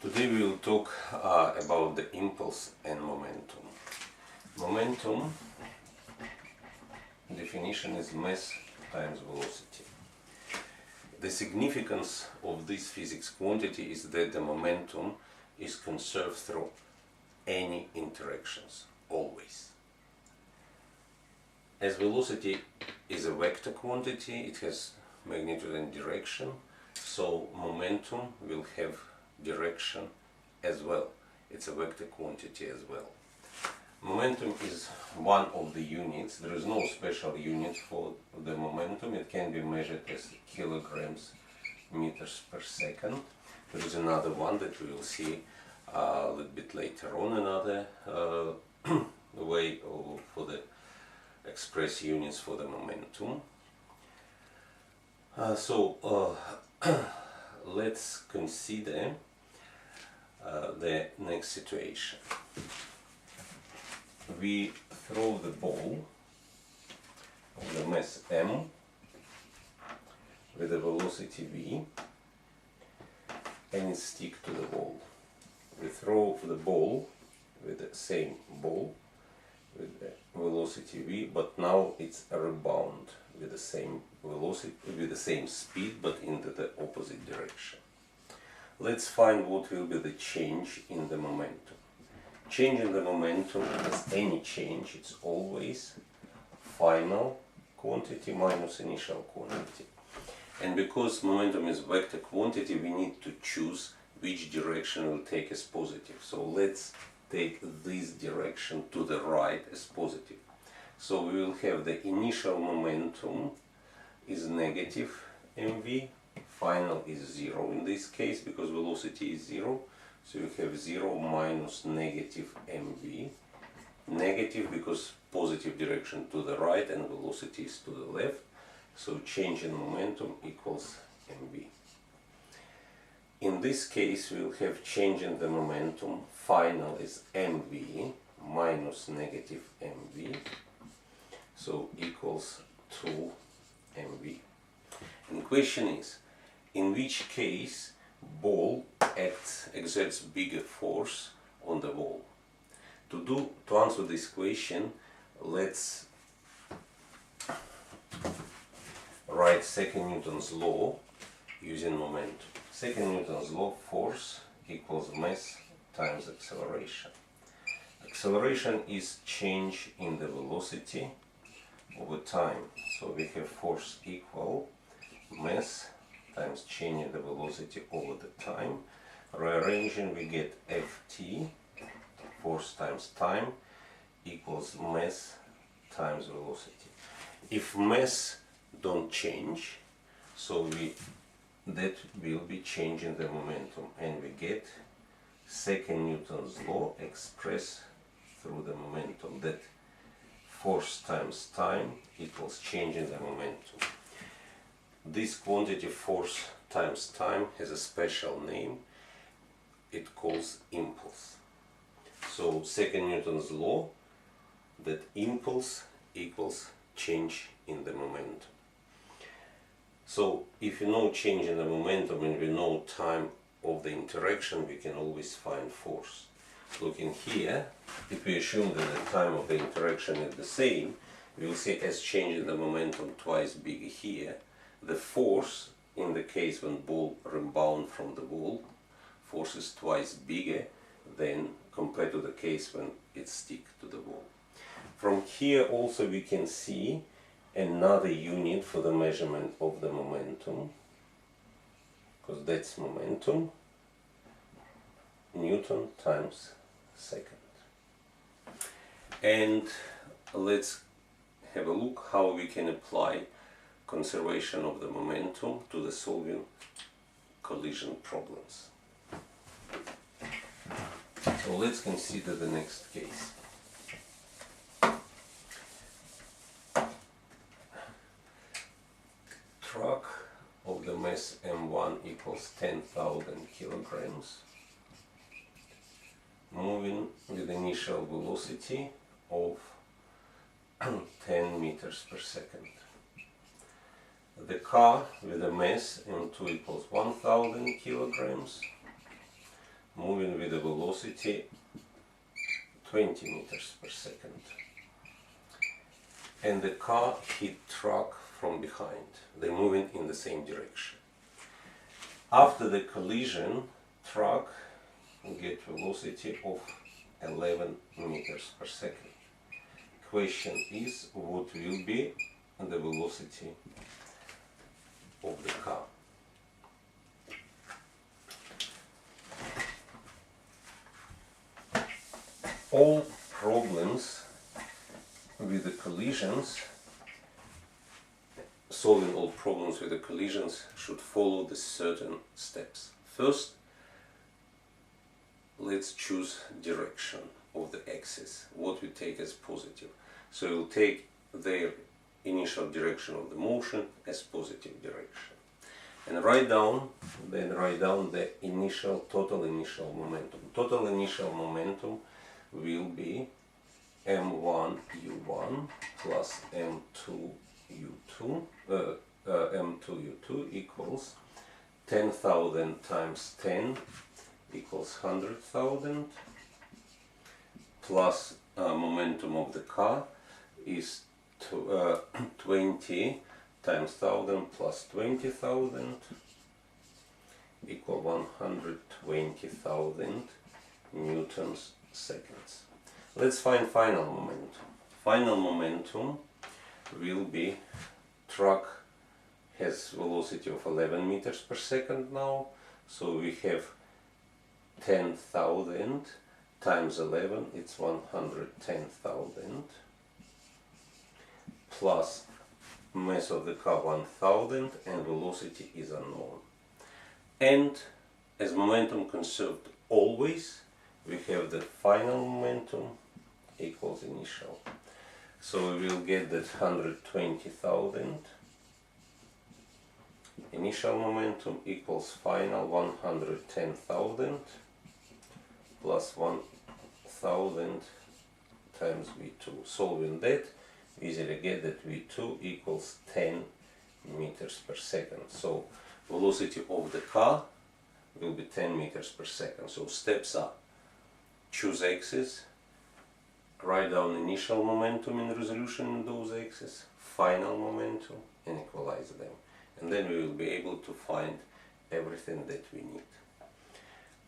Today we will talk about the impulse and momentum. Momentum definition is mass times velocity. The significance of this physics quantity is that the momentum is conserved through any interactions, always. As velocity is a vector quantity, it has magnitude and direction, so momentum will have direction as well. It's a vector quantity as well. Momentum is one of the units. There is no special unit for the momentum. It can be measured as kilograms meters per second. There is another one that we will see a little bit later on, another way for the express units for the momentum. Let's consider the next situation. We throw the ball of the mass m with a velocity v and it sticks to the wall. We throw the ball with the same ball with the velocity v, but now it's a rebound with the same velocity, with the same speed, but into the opposite direction. Let's find what will be the change in the momentum. Change in the momentum is any change, it's always final quantity minus initial quantity. And because momentum is vector quantity, we need to choose which direction will take as positive. So let's take this direction to the right as positive. So we will have the initial momentum is negative mv, final is 0 in this case because velocity is 0. So you have 0 minus negative mv, negative because positive direction to the right and velocity is to the left. So change in momentum equals mv. In this case we will have change in the momentum, final is mv minus negative mv, so equals 2 mv. And the question is, in which case ball exerts bigger force on the wall? To answer this question, let's write second Newton's law using momentum. Second Newton's law, force equals mass times acceleration. Acceleration is change in the velocity over time. So we have force equal mass times change in the velocity over the time. Rearranging, we get Ft, force times time, equals mass times velocity. If mass don't change, so that will be changing the momentum, and we get second Newton's law expressed through the momentum, that force times time equals change in the momentum. This quantity force times time has a special name. It calls impulse. So second Newton's law, that impulse equals change in the momentum. So if you know change in the momentum and we know time of the interaction, we can always find force. Looking here, if we assume that the time of the interaction is the same, we will see as change in the momentum twice bigger here. The force, in the case when ball rebound from the wall, force is twice bigger than compared to the case when it sticks to the wall. From here also we can see another unit for the measurement of the momentum, because that's momentum, Newton times second. And let's have a look how we can apply conservation of the momentum to the solving collision problems. So let's consider the next case. Truck of the mass m1 equals 10,000 kilograms, moving with initial velocity of 10 meters per second. The car with a mass m2 equals 1000 kilograms, moving with a velocity 20 meters per second. And the car hit truck from behind. They're moving in the same direction. After the collision, truck get velocity of 11 meters per second. Question is, what will be the velocity of the car? All problems with the collisions, solving all problems with the collisions should follow the certain steps. First, let's choose direction of the axis, what we take as positive. So we'll take their initial direction of the motion as positive direction. And write down the total initial momentum. Total initial momentum will be m1u1 plus m2u2 equals 10,000 times 10 equals 100,000 plus momentum of the car is 20 times 1000 plus 20,000 equal 120,000 newtons seconds. Let's find final momentum. Final momentum will be, truck has velocity of 11 meters per second now, so we have 10,000 times 11, it's 110,000 plus mass of the car 1000 and velocity is unknown. And as momentum conserved always, we have the final momentum equals initial. So we will get that 120,000 initial momentum equals final 110,000 plus 1000 times V2. Solving that, we easily get that V2 equals 10 meters per second. So velocity of the car will be 10 meters per second. So steps are: choose axis, write down initial momentum in resolution in those axes, final momentum, and equalize them. And then we will be able to find everything that we need.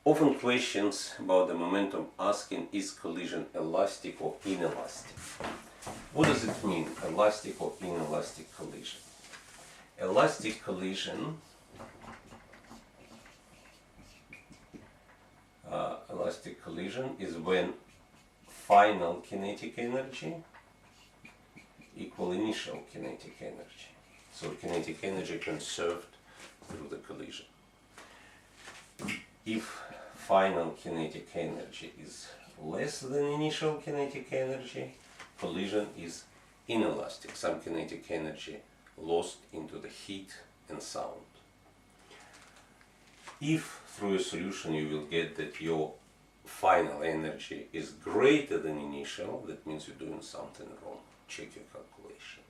Often questions about the momentum asking, is collision elastic or inelastic? What does it mean, elastic or inelastic collision? Elastic collision is when final kinetic energy equal initial kinetic energy. So kinetic energy conserved through the collision. If final kinetic energy is less than initial kinetic energy, collision is inelastic. Some kinetic energy lost into the heat and sound. If through a solution you will get that your final energy is greater than initial, that means you're doing something wrong. Check your calculations.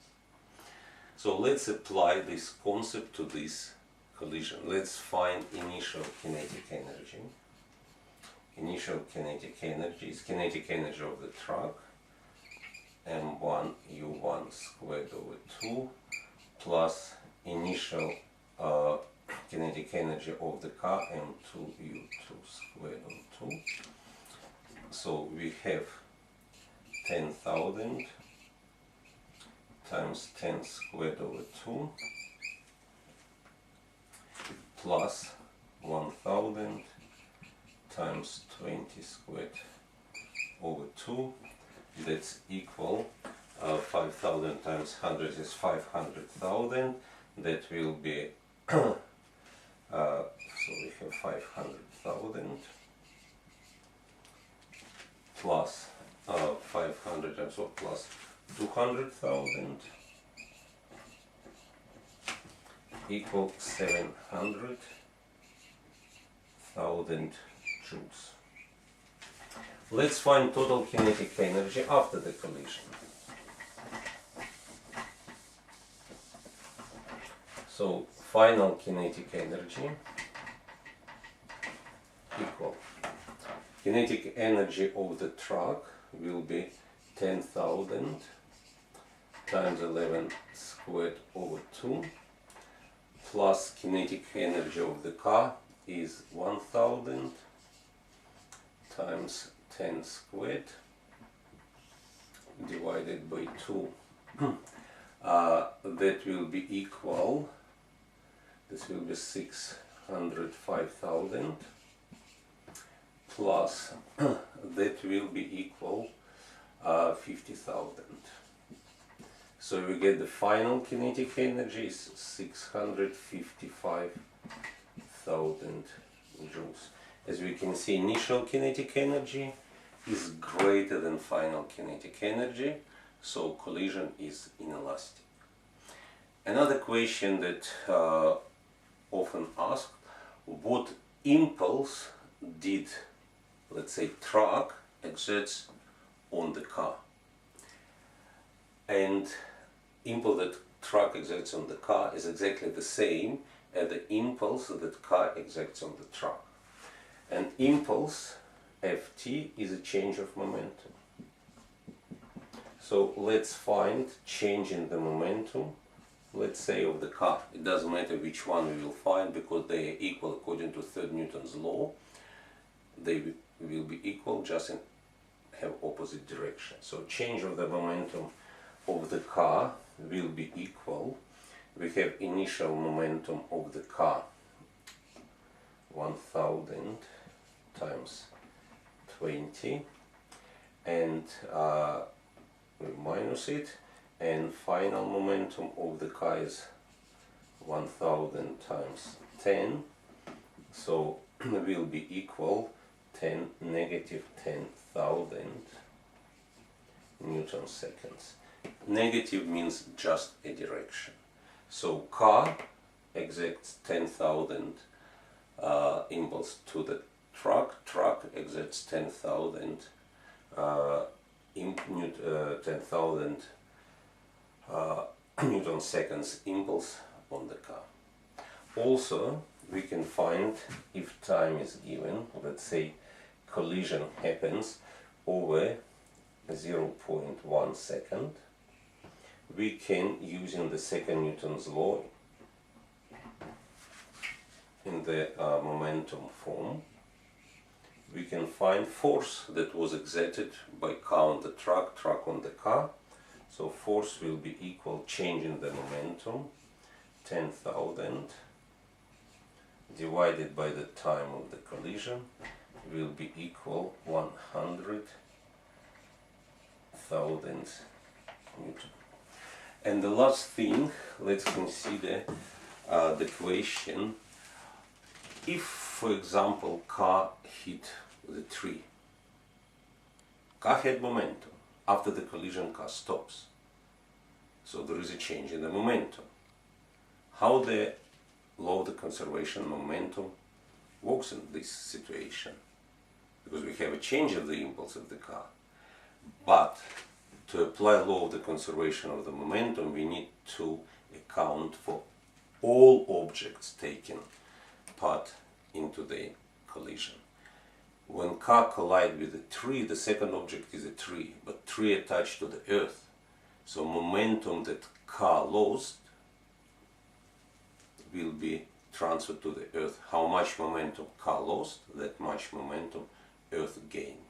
So let's apply this concept to this collision. Let's find initial kinetic energy. Initial kinetic energy is kinetic energy of the truck, m1 u1 squared over 2 plus initial kinetic energy of the car, m2 u2 squared over 2. So we have 10,000 times 10 squared over 2 plus 1000 times 20 squared over 2. That's equal 5,000 times 100 is 500,000. That will be so we have 500,000 plus 500 and so plus 200,000 equal 700,000 joules. Let's find total kinetic energy after the collision. So final kinetic energy equal Kinetic energy of the truck will be 10,000 times 11 squared over 2 plus kinetic energy of the car is 1000 times 10 squared divided by 2. That will be equal, this will be 605,000 plus that will be equal 50,000. So we get the final kinetic energy is 655,000 joules. As we can see, initial kinetic energy is greater than final kinetic energy, so collision is inelastic. Another question that often asked, what impulse did, let's say, truck exerts on the car? And impulse that truck exerts on the car is exactly the same as the impulse that car exerts on the truck. And impulse Ft is a change of momentum. So let's find change in the momentum, let's say, of the car. It doesn't matter which one we will find because they are equal according to third Newton's law. They will be equal, just have opposite direction. So change of the momentum of the car will be equal. We have initial momentum of the car 1000 times 20 and we minus it, and final momentum of the car is 1000 times 10, so will be equal negative 10,000 Newton seconds. Negative means just a direction. So car exerts 10,000 impulse to the truck exerts 10,000 10,000 Newton seconds impulse on the car. Also, we can find, if time is given, let's say collision happens over 0.1 second, we can, using the second Newton's law in the momentum form, we can find force that was exerted by car on the truck on the car. So force will be equal change in the momentum 10,000 divided by the time of the collision will be equal 100,000 Newton. And the last thing, let's consider the question, if, for example, car hit the tree. Car had momentum. After the collision, car stops. So there is a change in the momentum. How the law of the conservation momentum works in this situation? Because we have a change of the impulse of the car. But to apply law of the conservation of the momentum, we need to account for all objects taken part into the collision. When car collide with a tree, the second object is a tree, but tree attached to the earth. So momentum that car lost will be transferred to the earth. How much momentum car lost, that much momentum earth gained.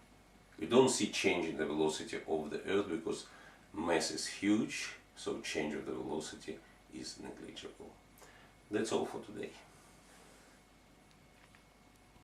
We don't see change in the velocity of the earth because mass is huge, so change of the velocity is negligible. That's all for today.